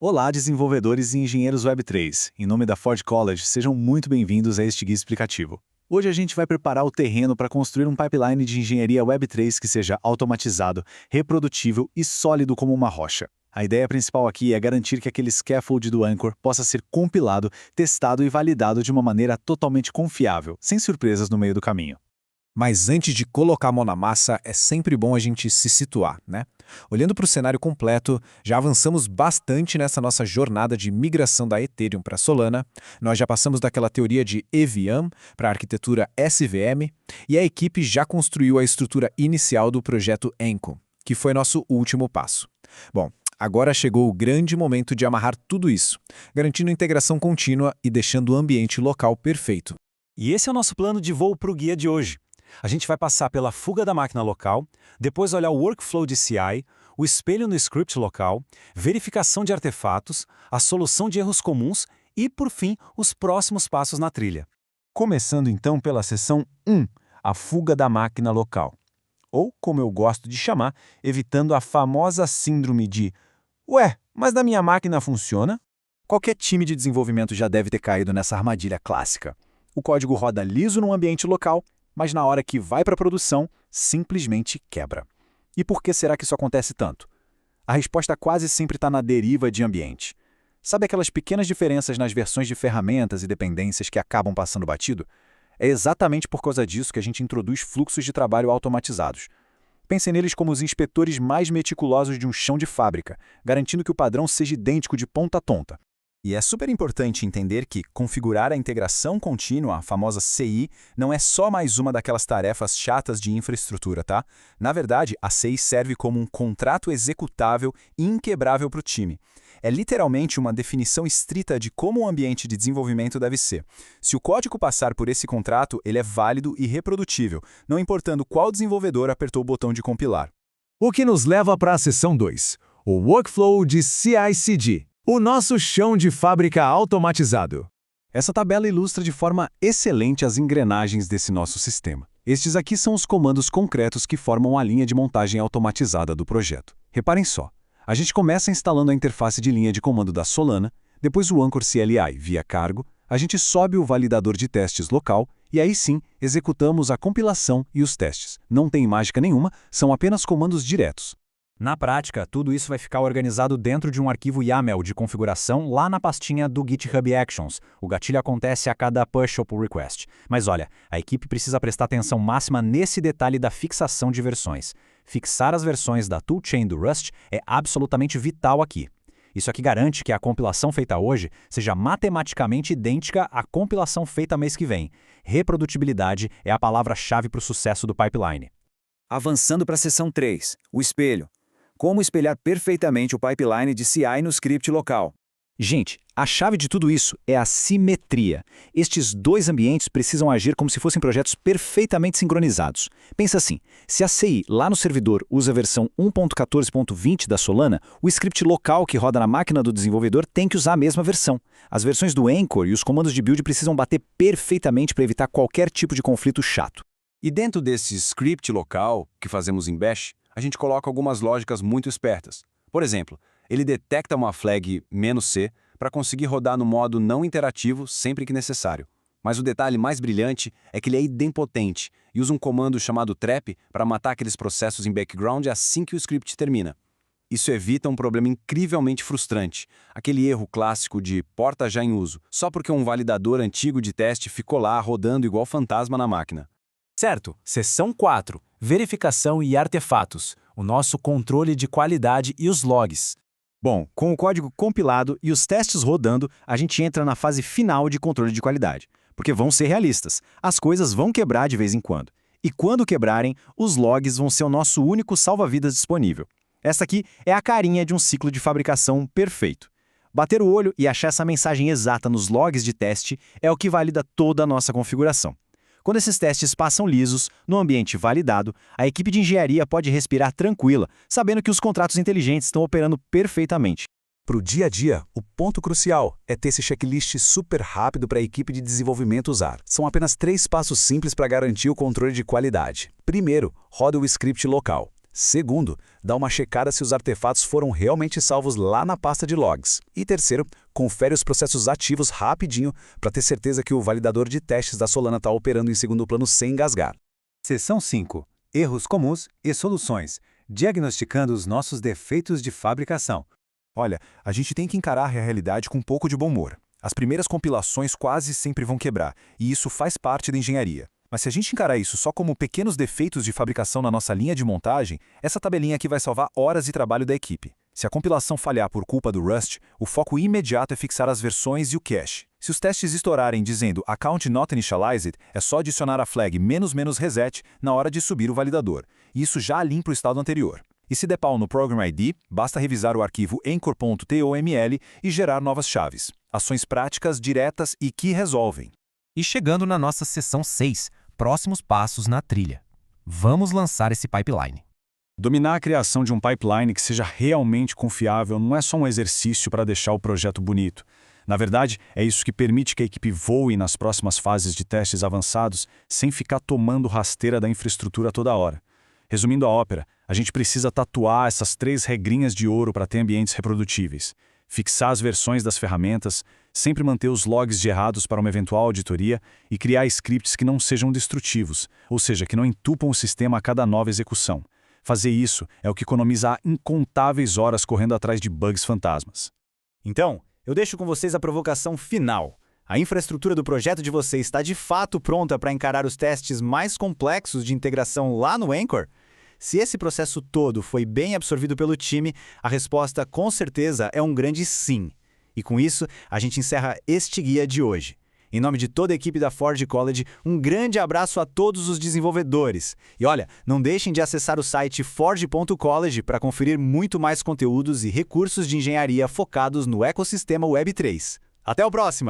Olá, desenvolvedores e engenheiros Web3. Em nome da Ford College, sejam muito bem-vindos a este guia explicativo. Hoje a gente vai preparar o terreno para construir um pipeline de engenharia Web3 que seja automatizado, reprodutível e sólido como uma rocha. A ideia principal aqui é garantir que aquele scaffold do Anchor possa ser compilado, testado e validado de uma maneira totalmente confiável, sem surpresas no meio do caminho. Mas antes de colocar a mão na massa, é sempre bom a gente se situar, né? Olhando para o cenário completo, já avançamos bastante nessa nossa jornada de migração da Ethereum para Solana, nós já passamos daquela teoria de EVM para a arquitetura SVM, e a equipe já construiu a estrutura inicial do projeto Anchor, que foi nosso último passo. Bom, agora chegou o grande momento de amarrar tudo isso, garantindo integração contínua e deixando o ambiente local perfeito. E esse é o nosso plano de voo para o guia de hoje. A gente vai passar pela fuga da máquina local, depois olhar o workflow de CI, o espelho no script local, verificação de artefatos, a solução de erros comuns e, por fim, os próximos passos na trilha. Começando então pela seção 1, a fuga da máquina local. Ou, como eu gosto de chamar, evitando a famosa síndrome de "Ué, mas na minha máquina funciona?". Qualquer time de desenvolvimento já deve ter caído nessa armadilha clássica. O código roda liso num ambiente local, mas na hora que vai para a produção, simplesmente quebra. E por que será que isso acontece tanto? A resposta quase sempre está na deriva de ambiente. Sabe aquelas pequenas diferenças nas versões de ferramentas e dependências que acabam passando batido? É exatamente por causa disso que a gente introduz fluxos de trabalho automatizados. Pensem neles como os inspetores mais meticulosos de um chão de fábrica, garantindo que o padrão seja idêntico de ponta a ponta. E é super importante entender que configurar a integração contínua, a famosa CI, não é só mais uma daquelas tarefas chatas de infraestrutura, tá? Na verdade, a CI serve como um contrato executável e inquebrável para o time. É literalmente uma definição estrita de como o ambiente de desenvolvimento deve ser. Se o código passar por esse contrato, ele é válido e reprodutível, não importando qual desenvolvedor apertou o botão de compilar. O que nos leva para a seção 2, o workflow de CI/CD. O nosso chão de fábrica automatizado. Essa tabela ilustra de forma excelente as engrenagens desse nosso sistema. Estes aqui são os comandos concretos que formam a linha de montagem automatizada do projeto. Reparem só, a gente começa instalando a interface de linha de comando da Solana, depois o Anchor CLI via cargo, a gente sobe o validador de testes local e aí sim executamos a compilação e os testes. Não tem mágica nenhuma, são apenas comandos diretos. Na prática, tudo isso vai ficar organizado dentro de um arquivo YAML de configuração lá na pastinha do GitHub Actions. O gatilho acontece a cada push ou pull request. Mas olha, a equipe precisa prestar atenção máxima nesse detalhe da fixação de versões. Fixar as versões da toolchain do Rust é absolutamente vital aqui. Isso aqui garante que a compilação feita hoje seja matematicamente idêntica à compilação feita mês que vem. Reprodutibilidade é a palavra-chave para o sucesso do pipeline. Avançando para a seção 3, o espelho. Como espelhar perfeitamente o pipeline de CI no script local. Gente, a chave de tudo isso é a simetria. Estes dois ambientes precisam agir como se fossem projetos perfeitamente sincronizados. Pensa assim, se a CI lá no servidor usa a versão 1.14.20 da Solana, o script local que roda na máquina do desenvolvedor tem que usar a mesma versão. As versões do Anchor e os comandos de build precisam bater perfeitamente para evitar qualquer tipo de conflito chato. E dentro desse script local, que fazemos em Bash, a gente coloca algumas lógicas muito espertas. Por exemplo, ele detecta uma flag "-c" para conseguir rodar no modo não interativo sempre que necessário. Mas o detalhe mais brilhante é que ele é idempotente e usa um comando chamado trap para matar aqueles processos em background assim que o script termina. Isso evita um problema incrivelmente frustrante, aquele erro clássico de porta já em uso, só porque um validador antigo de teste ficou lá rodando igual fantasma na máquina. Certo, seção 4, verificação e artefatos, o nosso controle de qualidade e os logs. Bom, com o código compilado e os testes rodando, a gente entra na fase final de controle de qualidade. Porque vamos ser realistas, as coisas vão quebrar de vez em quando. E quando quebrarem, os logs vão ser o nosso único salva-vidas disponível. Essa aqui é a carinha de um ciclo de fabricação perfeito. Bater o olho e achar essa mensagem exata nos logs de teste é o que valida toda a nossa configuração. Quando esses testes passam lisos, no ambiente validado, a equipe de engenharia pode respirar tranquila, sabendo que os contratos inteligentes estão operando perfeitamente. Para o dia a dia, o ponto crucial é ter esse checklist super rápido para a equipe de desenvolvimento usar. São apenas 3 passos simples para garantir o controle de qualidade. Primeiro, roda o script local. Segundo, dá uma checada se os artefatos foram realmente salvos lá na pasta de logs. E terceiro, confere os processos ativos rapidinho para ter certeza que o validador de testes da Solana está operando em segundo plano sem engasgar. Seção 5. Erros comuns e soluções. Diagnosticando os nossos defeitos de fabricação. Olha, a gente tem que encarar a realidade com um pouco de bom humor. As primeiras compilações quase sempre vão quebrar, e isso faz parte da engenharia. Mas se a gente encarar isso só como pequenos defeitos de fabricação na nossa linha de montagem, essa tabelinha aqui vai salvar horas de trabalho da equipe. Se a compilação falhar por culpa do Rust, o foco imediato é fixar as versões e o cache. Se os testes estourarem dizendo Account Not Initialized, é só adicionar a flag --reset na hora de subir o validador. E isso já limpa o estado anterior. E se der pau no Program ID, basta revisar o arquivo anchor.toml e gerar novas chaves. Ações práticas, diretas e que resolvem. E chegando na nossa seção 6, próximos passos na trilha. Vamos lançar esse pipeline. Dominar a criação de um pipeline que seja realmente confiável não é só um exercício para deixar o projeto bonito. Na verdade, é isso que permite que a equipe voe nas próximas fases de testes avançados sem ficar tomando rasteira da infraestrutura toda hora. Resumindo a ópera, a gente precisa tatuar essas 3 regrinhas de ouro para ter ambientes reprodutíveis. Fixar as versões das ferramentas, sempre manter os logs de errados para uma eventual auditoria e criar scripts que não sejam destrutivos, ou seja, que não entupam o sistema a cada nova execução. Fazer isso é o que economiza incontáveis horas correndo atrás de bugs fantasmas. Então, eu deixo com vocês a provocação final. A infraestrutura do projeto de vocês está de fato pronta para encarar os testes mais complexos de integração lá no Anchor? Se esse processo todo foi bem absorvido pelo time, a resposta com certeza é um grande sim. E com isso, a gente encerra este guia de hoje. Em nome de toda a equipe da Ford College, um grande abraço a todos os desenvolvedores. E olha, não deixem de acessar o site ford.college para conferir muito mais conteúdos e recursos de engenharia focados no ecossistema Web3. Até o próximo!